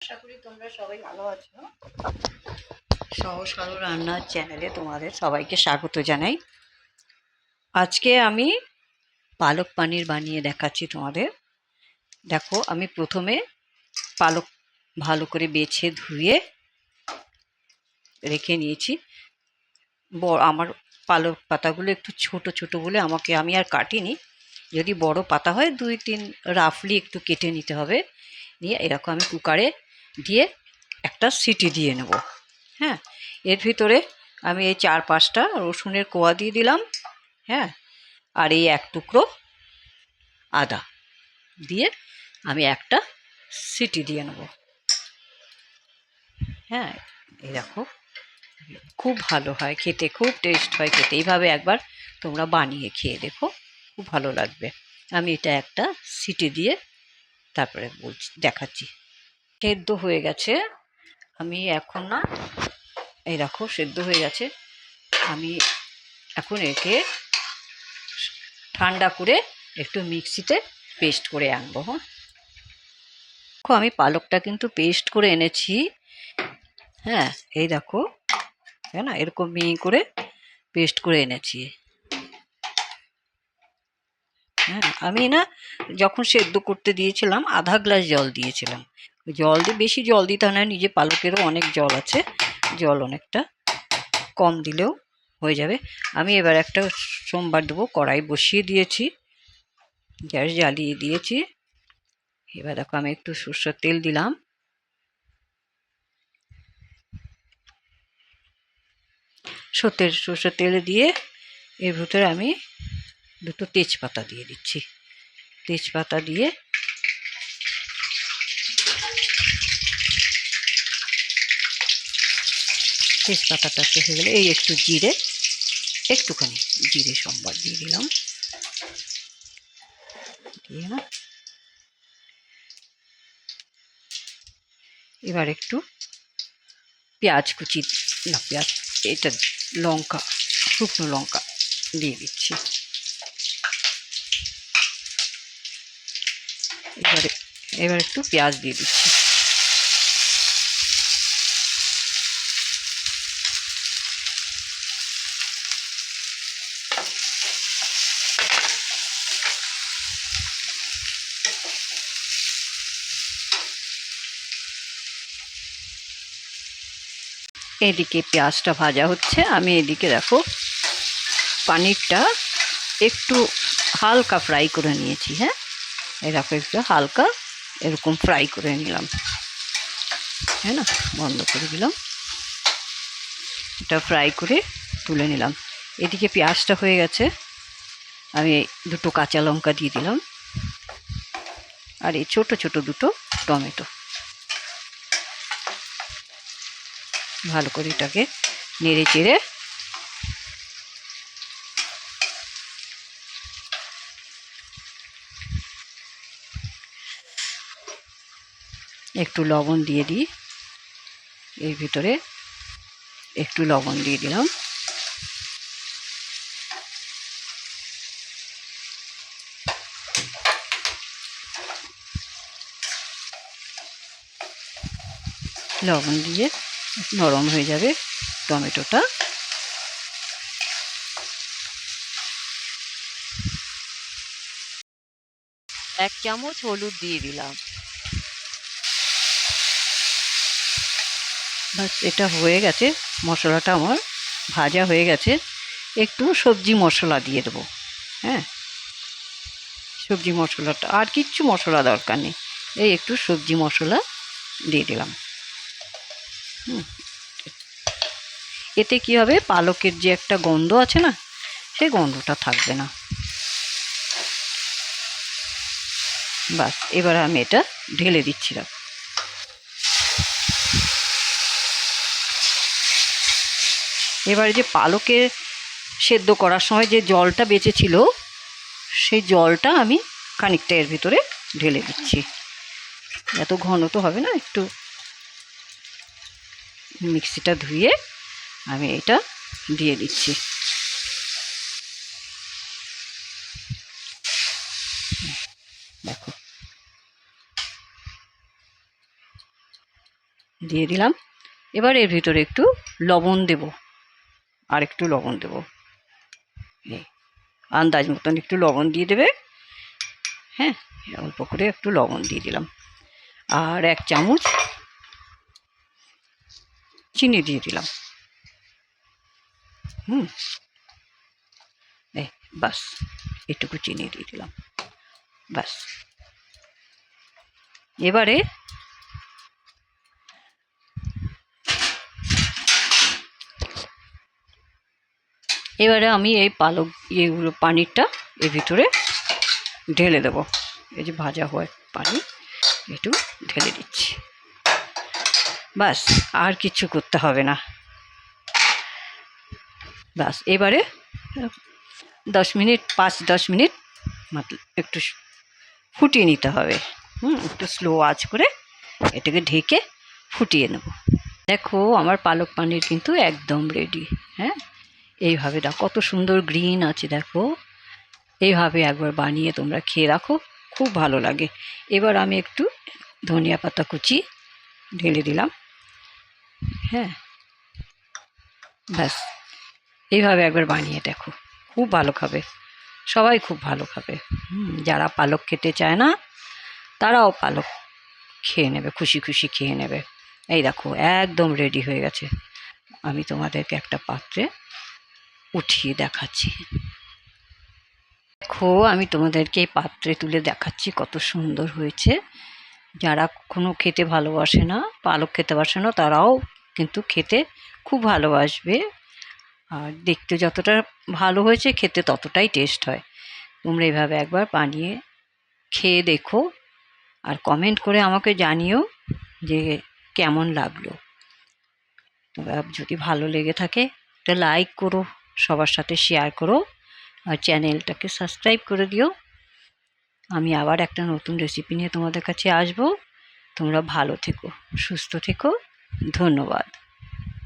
আশা করি তোমরা সবাই ভালো আছো। সহজ সরল রান্নার চ্যানেলে তোমাদের সবাইকে স্বাগত জানাই। আজকে আমি পালক পানির বানিয়ে দেখাচ্ছি তোমাদের। দেখো, আমি প্রথমে পালক ভালো করে বেছে ধুয়ে রেখে নিয়েছি। আমার পালক পাতাগুলো একটু ছোট ছোট বলে আমি আর কাটিনি। যদি বড় পাতা হয় 2-3 রাফলি একটু কেটে নিতে হবে। নিয়ে এরকম আমি কুকারে দিয়ে একটা সিটি দিয়ে নেব। হ্যাঁ, এর ভিতরে আমি এই 4-5টা রসুনের কোয়া দিয়ে দিলাম। হ্যাঁ, আর এই এক টুকরো আদা দিয়ে আমি একটা সিটি দিয়ে নেব। হ্যাঁ, এই দেখো, খুব ভালো হয় খেতে, খুব টেস্ট হয় খেতে। এইভাবে একবার তোমরা বানিয়ে খেয়ে দেখো, খুব ভালো লাগবে। আমি এটা একটা সিটি দিয়ে তারপরে দেখাচ্ছি। সেদ্ধ হয়ে গেছে। আমি এখন না, এই দেখো সেদ্ধ হয়ে গেছে। আমি এখন একে ঠান্ডা করে একটু মিক্সিতে পেস্ট করে আনবো। হ্যাঁ, দেখো আমি পালকটা কিন্তু পেস্ট করে এনেছি। হ্যাঁ, এই দেখো, হ্যাঁ না, এরকম মিহি করে পেস্ট করে এনেছি। হ্যাঁ, আমি না যখন সেদ্ধ করতে দিয়েছিলাম আধা গ্লাস জল দিয়েছিলাম। জল দিয়ে বেশি জল দিতে হয় না, নিজে পালকেরও অনেক জল আছে, জল অনেকটা কম দিলেও হয়ে যাবে। আমি এবার একটা সোমবার দেবো, কড়াই বসিয়ে দিয়েছি, গ্যাস জ্বালিয়ে দিয়েছি। এবার দেখো আমি একটু সরষের তেল দিলাম। সরষের তেল দিয়ে এর ভিতরে আমি দুটো তেজপাতা দিয়ে দিচ্ছি। তেজপাতা দিয়ে তেজপাতাটা হয়ে গেলে এই একটু জিরে, একটুখানি জিরে সম্বার দিয়ে দিলাম। দিয়ে না, এবার একটু পেঁয়াজ কুচি, না পেঁয়াজ, এটা লঙ্কা, শুকনো লঙ্কা দিয়ে দিচ্ছি। এবার একটু পেঁয়াজ দিয়ে দিচ্ছি। এদিকে পেঁয়াজটা ভাজা হচ্ছে, আমি এদিকে দেখো পানিরটা একটু হালকা ফ্রাই করে নিয়েছি। হ্যাঁ, এরকম একটু হালকা এরকম ফ্রাই করে নিলাম। হ্যাঁ না, বন্ধ করে দিলাম, এটা ফ্রাই করে তুলে নিলাম। এদিকে পেঁয়াজটা হয়ে গেছে, আমি দুটো কাঁচা লঙ্কা দিয়ে দিলাম, আর এই ছোট ছোট দুটো টমেটো। ভালো করে এটাকে নেড়ে চেড়ে একটু লবণ দিয়ে দিই। এর ভিতরে একটু লবণ দিয়ে দিলাম। লবণ দিয়ে নরম হয়ে যাবে টমেটোটা। এক চামচ হলুদ দিয়ে দিলাম। বাস, এটা হয়ে গেছে, মশলাটা আমার ভাজা হয়ে গেছে। একটু সবজি মশলা দিয়ে দেবো। হ্যাঁ, সবজি মশলাটা, আর কিচ্ছু মশলা দরকার নেই, এই একটু সবজি মশলা দিয়ে দিলাম। এতে কি হবে, পালকের যে একটা গন্ধ আছে না, সেই গন্ধটা থাকবে না। বাস, এবার আমি এটা ঢেলে দিচ্ছিলাম। এবারে যে পালকে সেদ্ধ করার সময় যে জলটা বেঁচেছিল, সেই জলটা আমি খানিকটা এর ভিতরে ঢেলে দিচ্ছি। এত ঘন তো হবে না, একটু মিক্সিটা ধুয়ে আমি এটা দিয়ে দিচ্ছি। দেখো, দিয়ে দিলাম। এবার এর ভিতরে একটু লবণ দেব, আর একটু লবণ দেব, এই আন্দাজ মতন একটু লবণ দিয়ে দেবে। হ্যাঁ, অল্প করে একটু লবণ দিয়ে দিলাম, আর 1 চামচ চিনি দিয়ে দিলাম। এই বাস, এটুকু চিনি দিয়ে দিলাম, বাস। এবারে আমি এই পালক ইয়েগুলো পানিরটা এর ভিতরে ঢেলে দেবো। এই যে ভাজা হওয়া পানি একটু ঢেলে দিচ্ছি, বাস। আর কিছু করতে হবে না, বাস। এবারে 10 মিনিট, 5-10 মিনিট একটু ফুটিয়ে নিতে হবে। একটু স্লো আঁচ করে এটাকে ঢেকে ফুটিয়ে নেব। দেখো আমার পালক পানির কিন্তু একদম রেডি। হ্যাঁ, এইভাবে দেখো কত সুন্দর গ্রিন আছে, দেখো। এইভাবে একবার বানিয়ে তোমরা খেয়ে রাখো, খুব ভালো লাগে। এবার আমি একটু ধনিয়া পাতা কুচি ঢেলে দিলাম। হ্যাঁ, ব্যাস। এইভাবে একবার বানিয়ে দেখো, খুব ভালো খাবে, সবাই খুব ভালো খাবে। যারা পালক খেতে চায় না তারাও পালক খেয়ে নেবে, খুশি খুশি খেয়ে নেবে। এই দেখো একদম রেডি হয়ে গেছে। আমি তোমাদেরকে একটা পাত্রে উঠিয়ে দেখাচ্ছি। দেখো আমি তোমাদেরকে এই পাত্রে তুলে দেখাচ্ছি কত সুন্দর হয়েছে। যারা কখনো খেতে ভালোবাসে না, পালক খেতে বাসে না, তারাও কিন্তু খেতে খুব ভালোবাসবে। আর দেখতে যতটা ভালো হয়েছে, খেতে ততটাই টেস্ট হয়। তোমরা এইভাবে একবার বানিয়ে খেয়ে দেখো, আর কমেন্ট করে আমাকে জানিও যে কেমন লাগলো। তোমরা যদি ভালো লেগে থাকে একটা লাইক করো, সবার সাথে শেয়ার করো, আর চ্যানেলটাকে সাবস্ক্রাইব করে দিও। আমি আবার একটা নতুন রেসিপি নিয়ে তোমাদের কাছে আসবো। তোমরা ভালো থেকো, সুস্থ থেকো, ধন্যবাদ।